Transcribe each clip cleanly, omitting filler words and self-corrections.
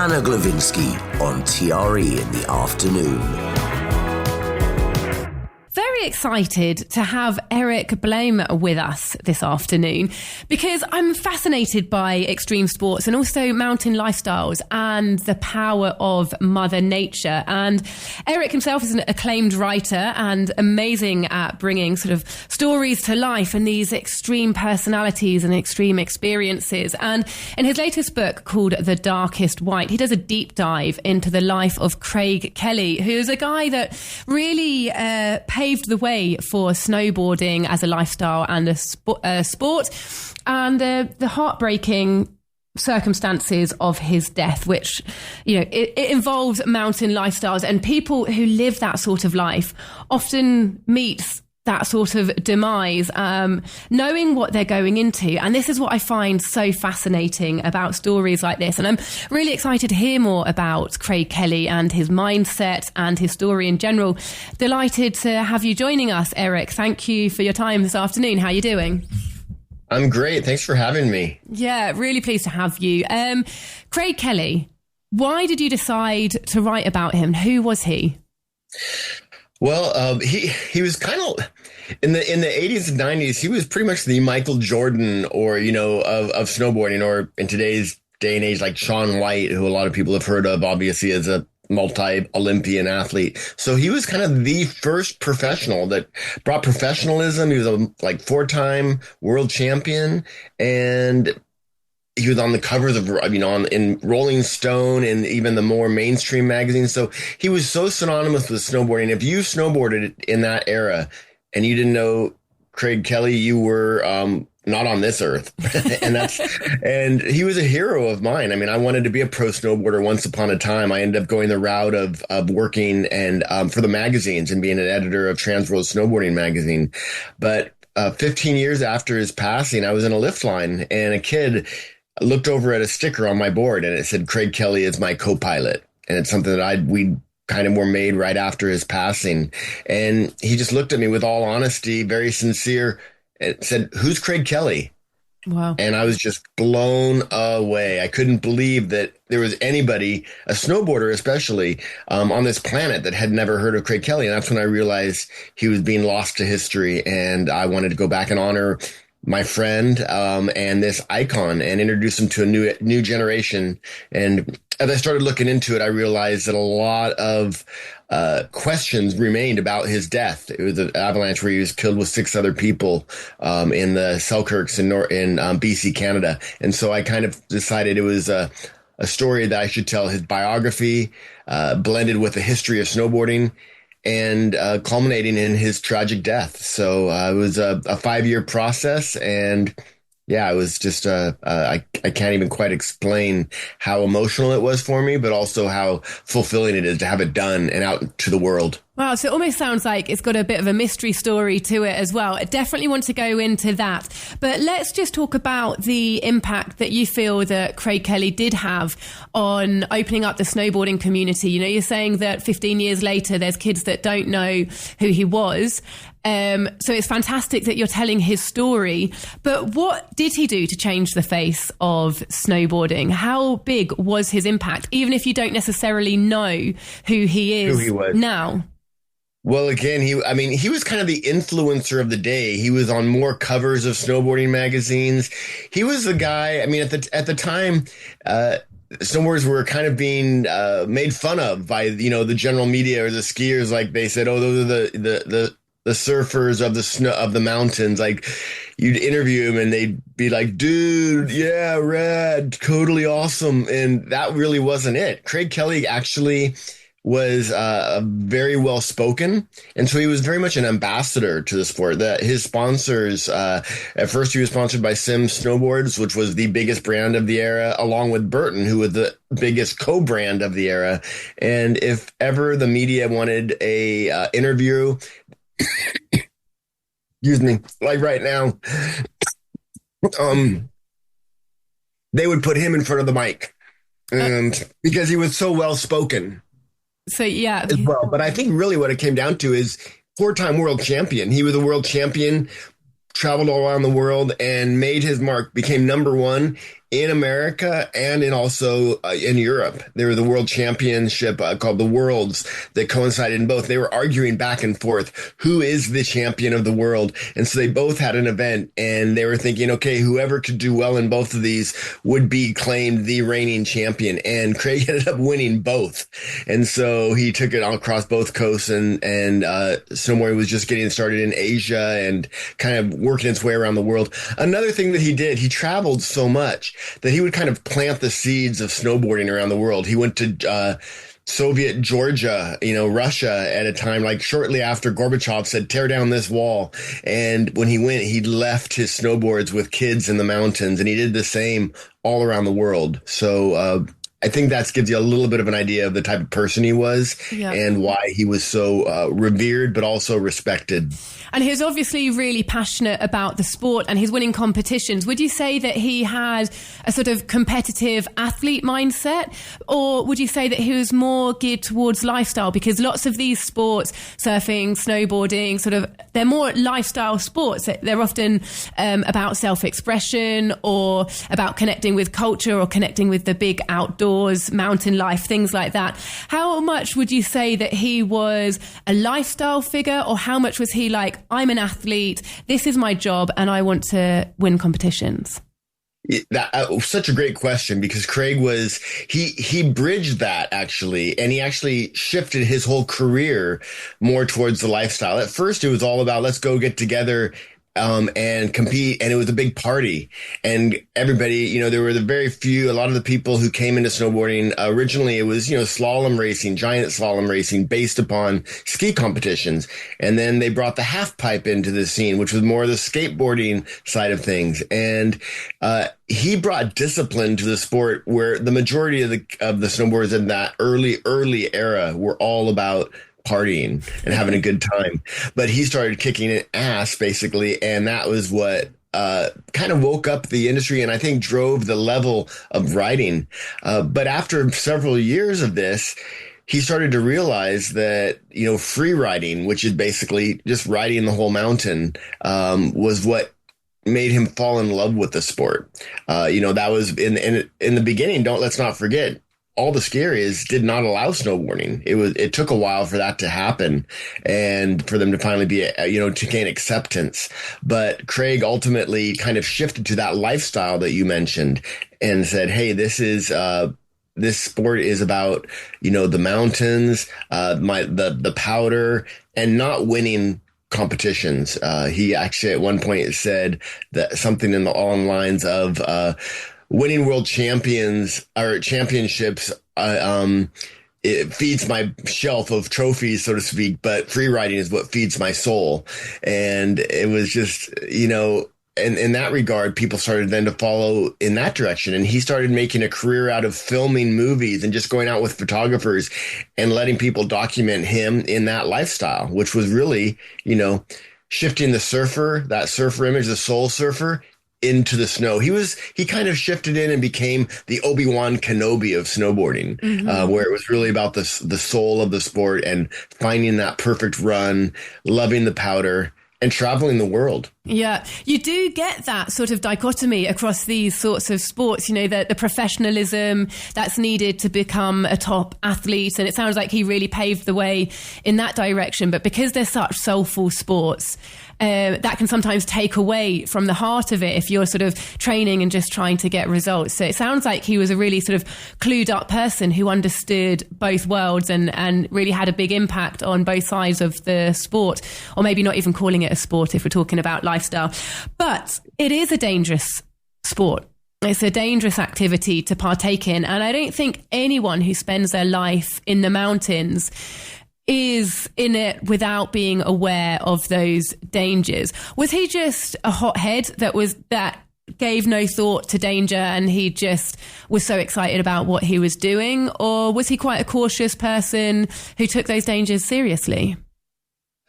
Anna Glavinsky on TRE in the afternoon. Very excited to have Eric Blehm with us this afternoon because I'm fascinated by extreme sports and also mountain lifestyles and the power of Mother Nature. And Eric himself is an acclaimed writer and amazing at bringing sort of stories to life and these extreme personalities and extreme experiences. And in his latest book called The Darkest White, he does a deep dive into the life of Craig Kelly, who's a guy that really paved the way for snowboarding as a lifestyle and a sport, and the heartbreaking circumstances of his death, which, you know, it involves mountain lifestyles, and people who live that sort of life often meet that sort of demise, knowing what they're going into. And this is what I find so fascinating about stories like this. And I'm really excited to hear more about Craig Kelly and his mindset and his story in general. Delighted to have you joining us, Eric. Thank you for your time this afternoon. How are you doing? I'm great. Thanks for having me. Yeah, really pleased to have you. Craig Kelly, why did you decide to write about him? Who was he? Well, he was kind of in the 80s and 90s. He was pretty much the Michael Jordan, or of snowboarding, or in today's day and age, like Shaun White, who a lot of people have heard of, obviously, as a multi-Olympian athlete. So he was kind of the first professional that brought professionalism. He was a four-time world champion, and he was on the covers of, in Rolling Stone and even the more mainstream magazines. So he was so synonymous with snowboarding. If you snowboarded in that era and you didn't know Craig Kelly, you were not on this earth. and he was a hero of mine. I mean, I wanted to be a pro snowboarder once upon a time. I ended up going the route of working and for the magazines and being an editor of Transworld Snowboarding magazine. But 15 years after his passing, I was in a lift line, and a kid looked over at a sticker on my board, and it said, "Craig Kelly is my co-pilot." And it's something that we kind of were made right after his passing. And he just looked at me with all honesty, very sincere, and said, "Who's Craig Kelly?" Wow. And I was just blown away. I couldn't believe that there was anybody, a snowboarder especially, on this planet that had never heard of Craig Kelly. And that's when I realized he was being lost to history. And I wanted to go back and honor my friend and this icon and introduce him to a new generation. And as I started looking into it, I realized that a lot of questions remained about his death. It was an avalanche where he was killed with 6 other people in the Selkirks in BC, Canada. And so I kind of decided it was a story that I should tell, his biography blended with the history of snowboarding, and culminating in his tragic death. So it was a 5-year process, and yeah, it was just I can't even quite explain how emotional it was for me, but also how fulfilling it is to have it done and out to the world. Wow, so it almost sounds like it's got a bit of a mystery story to it as well. I definitely want to go into that. But let's just talk about the impact that you feel that Craig Kelly did have on opening up the snowboarding community. You know, you're saying that 15 years later, there's kids that don't know who he was. So it's fantastic that you're telling his story. But what did he do to change the face of snowboarding? How big was his impact, even if you don't necessarily know who he is now? Well, again, he was kind of the influencer of the day. He was on more covers of snowboarding magazines. He was the guy, at the time, snowboarders were kind of being made fun of by, the general media or the skiers. Like they said, oh, those are the surfers of the snow, of the mountains. Like, you'd interview him and they'd be like, "Dude, yeah, rad, totally awesome." And that really wasn't it. Craig Kelly actually was very well spoken, and so he was very much an ambassador to the sport. That his sponsors, at first he was sponsored by Sim Snowboards, which was the biggest brand of the era, along with Burton, who was the biggest co-brand of the era. And if ever the media wanted a interview, excuse me, like right now, they would put him in front of the mic, because he was so well spoken. So yeah, as well. But I think really what it came down to is 4-time world champion. He was a world champion, traveled all around the world, and made his mark. Became number one in America and in Europe. There was the World Championship called the Worlds that coincided in both. They were arguing back and forth, who is the champion of the world? And so they both had an event, and they were thinking, okay, whoever could do well in both of these would be claimed the reigning champion. And Craig ended up winning both. And so he took it all across both coasts, and snowboarding was just getting started in Asia and kind of working its way around the world. Another thing that he did, he traveled so much that he would kind of plant the seeds of snowboarding around the world. He went to Soviet Georgia, Russia at a time, like shortly after Gorbachev said, tear down this wall. And when he went, he left his snowboards with kids in the mountains, and he did the same all around the world. So I think that gives you a little bit of an idea of the type of person he was and why he was so revered, but also respected. And he was obviously really passionate about the sport and his winning competitions. Would you say that he had a sort of competitive athlete mindset, or would you say that he was more geared towards lifestyle? Because lots of these sports, surfing, snowboarding, they're more lifestyle sports. They're often about self-expression or about connecting with culture or connecting with the big outdoors, mountain life, things like that. How much would you say that he was a lifestyle figure, or how much was he like, I'm an athlete, this is my job, and I want to win competitions? Such a great question, because Craig he bridged that actually, and he actually shifted his whole career more towards the lifestyle. At first, it was all about let's go get together and compete, and it was a big party, and everybody, there were a lot of the people who came into snowboarding originally, it was slalom racing, giant slalom racing based upon ski competitions, and then they brought the half pipe into the scene, which was more the skateboarding side of things, and he brought discipline to the sport, where the majority of the snowboarders in that early era were all about partying and having a good time. But he started kicking it ass, basically, and that was what kind of woke up the industry, and I think drove the level of riding. But after several years of this, he started to realize that, free riding, which is basically just riding the whole mountain, was what made him fall in love with the sport. That was in the beginning. Let's not forget, all the ski areas did not allow snowboarding. It took a while for that to happen and for them to finally be, to gain acceptance. But Craig ultimately kind of shifted to that lifestyle that you mentioned and said, hey, this sport is about, the mountains, the powder, and not winning competitions. He actually at one point said that something along the lines of, winning world championships, it feeds my shelf of trophies, so to speak, but free riding is what feeds my soul. And it was just, in that regard, people started then to follow in that direction. And he started making a career out of filming movies and just going out with photographers and letting people document him in that lifestyle, which was really, shifting that surfer image, the soul surfer, into the snow. He kind of shifted in and became the Obi-Wan Kenobi of snowboarding, where it was really about the soul of the sport and finding that perfect run, loving the powder, and traveling the world. Yeah, you do get that sort of dichotomy across these sorts of sports, the professionalism that's needed to become a top athlete. And it sounds like he really paved the way in that direction. But because they're such soulful sports, that can sometimes take away from the heart of it if you're sort of training and just trying to get results. So it sounds like he was a really sort of clued up person who understood both worlds and really had a big impact on both sides of the sport, or maybe not even calling it a sport if we're talking about lifestyle. But it is a dangerous sport. It's a dangerous activity to partake in. And I don't think anyone who spends their life in the mountains is in it without being aware of those dangers. Was he just a hothead that gave no thought to danger and he just was so excited about what he was doing? Or was he quite a cautious person who took those dangers seriously?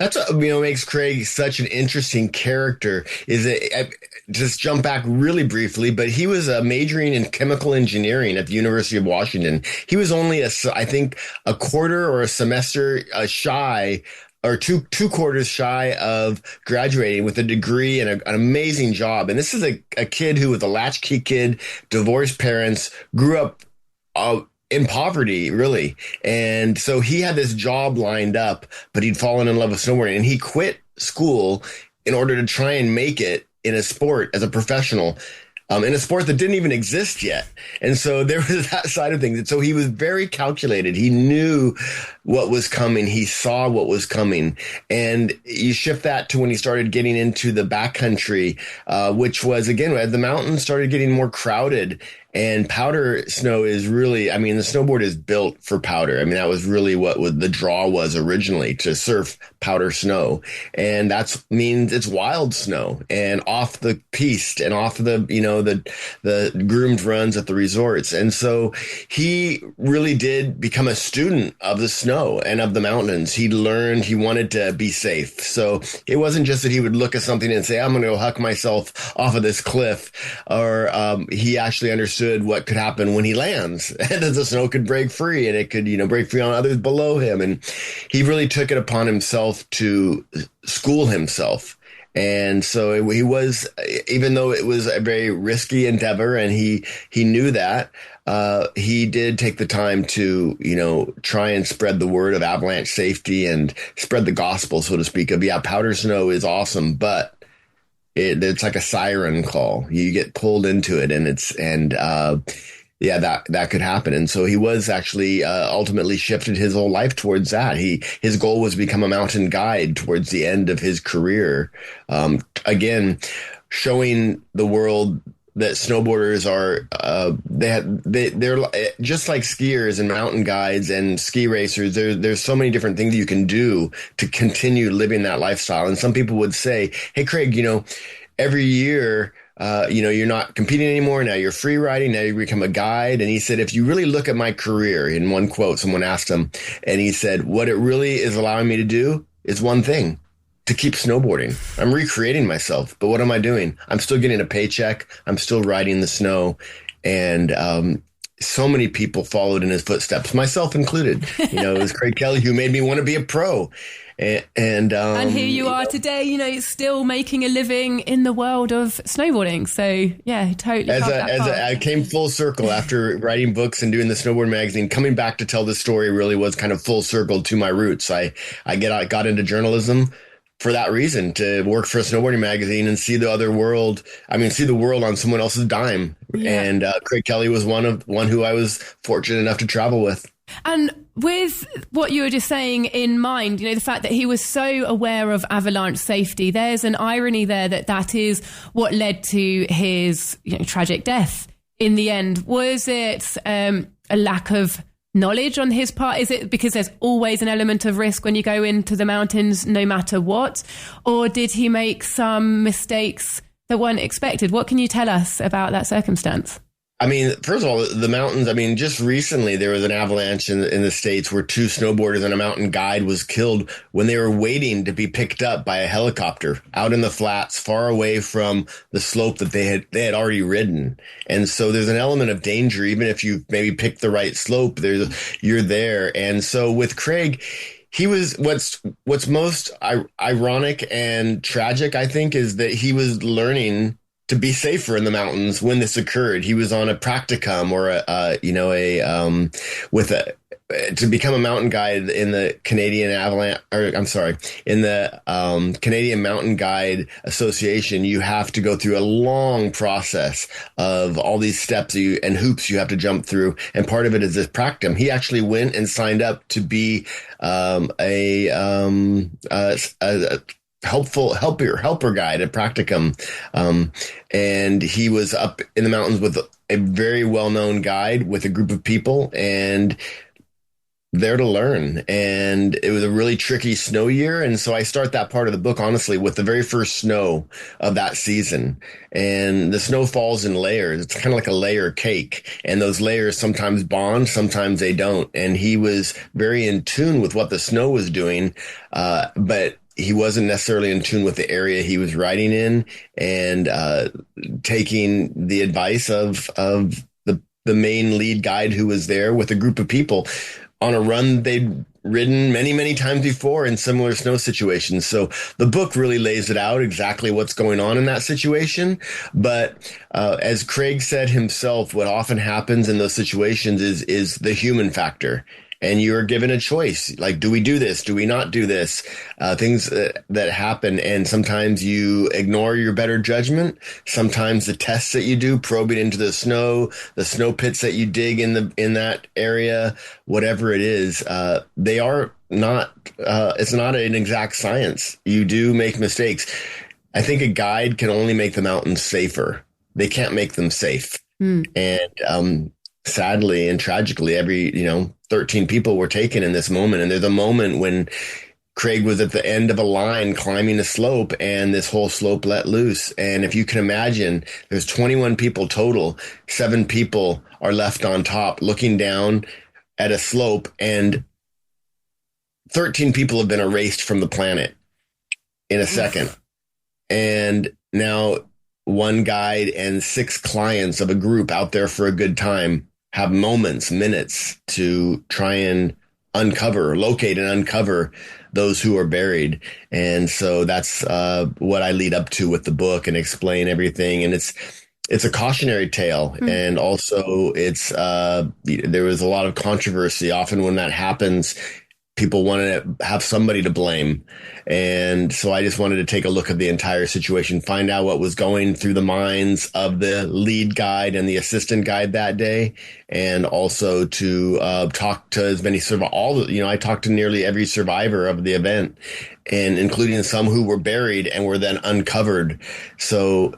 That's what makes Craig such an interesting character. Is that just jump back really briefly, but he was majoring in chemical engineering at the University of Washington. He was only I think a quarter or a semester shy or two quarters shy of graduating with a degree and an amazing job. And this is a kid who was a latchkey kid, divorced parents, grew up in poverty, really. And so he had this job lined up, but he'd fallen in love with snowboarding, and he quit school in order to try and make it in a sport as a professional. In a sport that didn't even exist yet. And so there was that side of things. And so he was very calculated. He knew what was coming. He saw what was coming. And you shift that to when he started getting into the backcountry, which was, again, as the mountains started getting more crowded. And powder snow is really, I mean, the snowboard is built for powder. I mean, that was really what the draw was originally, to surf powder snow. And that means it's wild snow and off the piste and off the, the groomed runs at the resorts. And so he really did become a student of the snow and of the mountains. He learned, he wanted to be safe. So it wasn't just that he would look at something and say, I'm going to go huck myself off of this cliff, or he actually understood what could happen when he lands, and that the snow could break free, and it could, break free on others below him. And he really took it upon himself to school himself. And so he was, even though it was a very risky endeavor, and he knew that, he did take the time to, try and spread the word of avalanche safety and spread the gospel, so to speak, of, powder snow is awesome, but it's like a siren call. You get pulled into it, and that could happen. And so he was actually ultimately shifted his whole life towards that. His goal was to become a mountain guide towards the end of his career. Again, showing the world that snowboarders are they're just like skiers and mountain guides and ski racers. There's so many different things you can do to continue living that lifestyle. And some people would say, hey, Craig, every year, you're not competing anymore. Now you're free riding. Now you become a guide. And he said, if you really look at my career, in one quote, someone asked him, and he said, what it really is allowing me to do is one thing: to keep snowboarding. I'm recreating myself, but what am I doing? I'm still getting a paycheck. I'm still riding the snow. And so many people followed in his footsteps, myself included. It was Craig Kelly who made me want to be a pro. And here you are today, still making a living in the world of snowboarding. So yeah, totally. I came full circle after writing books and doing the snowboard magazine. Coming back to tell the story really was kind of full circle to my roots. I got into journalism for that reason, to work for a snowboarding magazine and see the other world. See the world on someone else's dime. Yeah. And Craig Kelly was one who I was fortunate enough to travel with. And with what you were just saying in mind, the fact that he was so aware of avalanche safety, there's an irony there that is what led to his tragic death in the end. Was it a lack of knowledge on his part? Is it because there's always an element of risk when you go into the mountains, no matter what? Or did he make some mistakes that weren't expected? What can you tell us about that circumstance? First of all, the mountains, just recently there was an avalanche in the States where two snowboarders and a mountain guide was killed when they were waiting to be picked up by a helicopter out in the flats, far away from the slope that they had already ridden. And so there's an element of danger, even if you maybe pick the right slope, you're there. And so with Craig, he was, what's most ironic and tragic, I think, is that he was learning to be safer in the mountains when this occurred. He was on a practicum to become a mountain guide in the Canadian Canadian Mountain Guide Association. You have to go through a long process of all these steps and hoops you have to jump through. And part of it is this practicum. He actually went and signed up to be a helper guide at practicum. And he was up in the mountains with a very well-known guide with a group of people and there to learn. And it was a really tricky snow year. And so I start that part of the book, honestly, with the very first snow of that season. And the snow falls in layers. It's kind of like a layer cake. And those layers sometimes bond, sometimes they don't. And he was very in tune with what the snow was doing. But he wasn't necessarily in tune with the area he was riding in, and taking the advice of the main lead guide who was there with a group of people on a run they'd ridden many, many times before in similar snow situations. So the book really lays it out exactly what's going on in that situation. But as Craig said himself, what often happens in those situations is the human factor. And you are given a choice. Like, do we do this? Do we not do this? Things that happen. And sometimes you ignore your better judgment. Sometimes the tests that you do, probing into the snow pits that you dig in that area, whatever it is, they are not, it's not an exact science. You do make mistakes. I think a guide can only make the mountains safer. They can't make them safe. And, sadly and tragically, 13 people were taken in this moment. And there's a moment when Craig was at the end of a line climbing a slope and this whole slope let loose. And if you can imagine, there's 21 people total. 7 people are left on top looking down at a slope, and 13 people have been erased from the planet in a second. And now one guide and 6 clients of a group out there for a good time have minutes to try and locate and uncover those who are buried. And so that's what I lead up to with the book and explain everything. And it's a cautionary tale. And also there was a lot of controversy. Often when that happens, people want to have somebody to blame. And so I just wanted to take a look at the entire situation, find out what was going through the minds of the lead guide and the assistant guide that day. And also to talk to as many I talked to nearly every survivor of the event, and including some who were buried and were then uncovered. So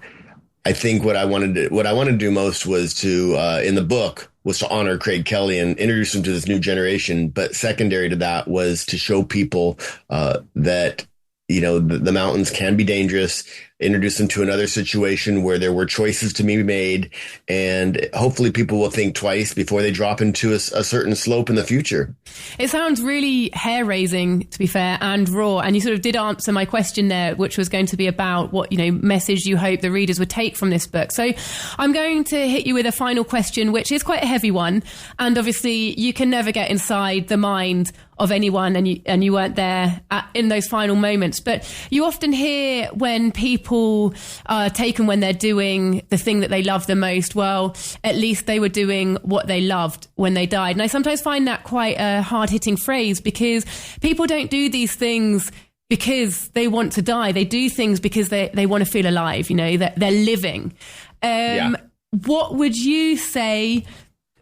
I think what I wanted to do most was to, in the book, was to honor Craig Kelly and introduce him to this new generation. But secondary to that was to show people that, the mountains can be dangerous, introduce them to another situation where there were choices to be made. And hopefully people will think twice before they drop into a certain slope in the future. It sounds really hair-raising, to be fair, and raw. And you sort of did answer my question there, which was going to be about what, message you hope the readers would take from this book. So I'm going to hit you with a final question, which is quite a heavy one. And obviously you can never get inside the mind of anyone, and you weren't there in those final moments. But you often hear when people are taken when they're doing the thing that they love the most, well, at least they were doing what they loved when they died. And I sometimes find that quite a hard-hitting phrase, because people don't do these things because they want to die. They do things because they want to feel alive, that they're living. What would you say,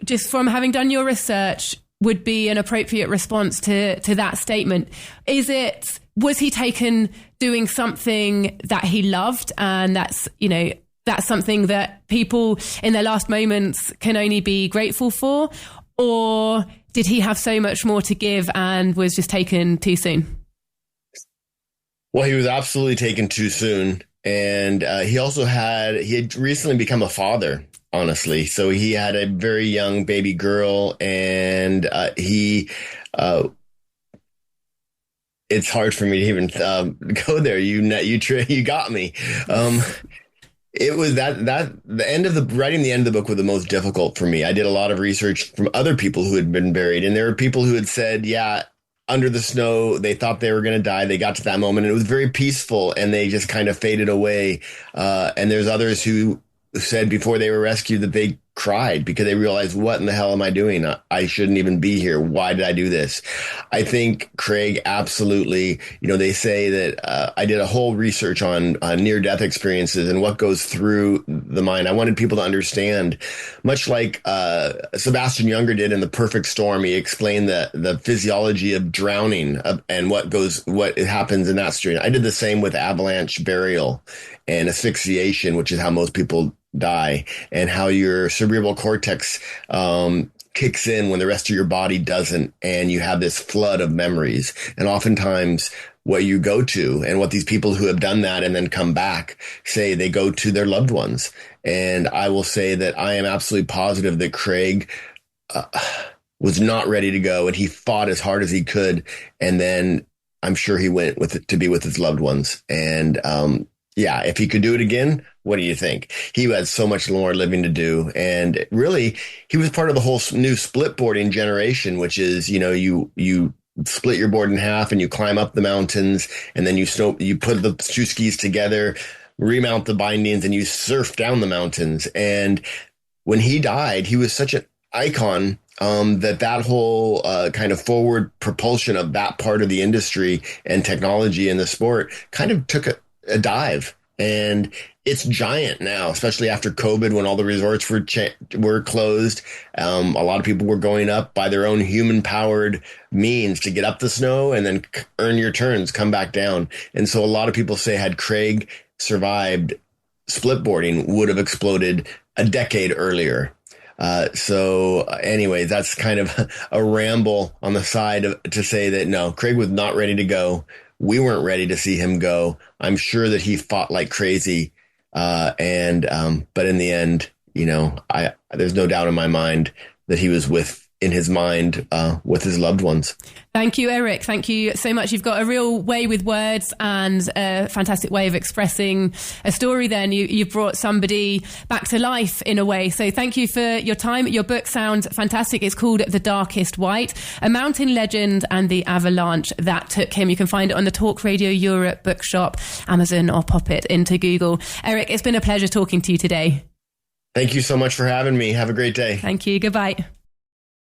just from having done your research, would be an appropriate response to that statement? Was he taken doing something that he loved, and that's something that people in their last moments can only be grateful for? Or did he have so much more to give and was just taken too soon? Well, he was absolutely taken too soon. And he had recently become a father, honestly. So he had a very young baby girl, and it's hard for me to even go there. You got me. It was writing the end of the book was the most difficult for me. I did a lot of research from other people who had been buried, and there were people who had said, under the snow, they thought they were going to die. They got to that moment and it was very peaceful, and they just kind of faded away. And there's others who said before they were rescued that they cried because they realized, what in the hell am I doing? I shouldn't even be here. Why did I do this? I think Craig absolutely, they say that I did a whole research on near-death experiences and what goes through the mind. I wanted people to understand, much like Sebastian Junger did in The Perfect Storm. He explained the physiology of drowning and what happens in that situation. I did the same with avalanche burial and asphyxiation, which is how most people die, and how your cerebral cortex kicks in when the rest of your body doesn't, and you have this flood of memories. And oftentimes what you go to, and what these people who have done that and then come back say, they go to their loved ones. And I will say that I am absolutely positive that Craig was not ready to go, and he fought as hard as he could, and then I'm sure he went to be with his loved ones. And Yeah, if he could do it again, what do you think? He had so much more living to do. And really, he was part of the whole new split boarding generation, which is, you split your board in half and you climb up the mountains, and then you put the two skis together, remount the bindings, and you surf down the mountains. And when he died, he was such an icon that whole kind of forward propulsion of that part of the industry and technology in the sport kind of took a dive. And it's giant now, especially after COVID, when all the resorts were closed. A lot of people were going up by their own human-powered means to get up the snow and then earn your turns, come back down. And so a lot of people say, had Craig survived, split boarding would have exploded a decade earlier. So anyway, that's kind of a ramble on the side to say that no, Craig was not ready to go. We weren't ready to see him go. I'm sure that he fought like crazy. But in the end, there's no doubt in my mind that he was in his mind, with his loved ones. Thank you, Eric. Thank you so much. You've got a real way with words and a fantastic way of expressing a story then. You've brought somebody back to life in a way. So thank you for your time. Your book sounds fantastic. It's called The Darkest White, a mountain legend and the avalanche that took him. You can find it on the Talk Radio Europe bookshop, Amazon, or pop it into Google. Eric, it's been a pleasure talking to you today. Thank you so much for having me. Have a great day. Thank you. Goodbye.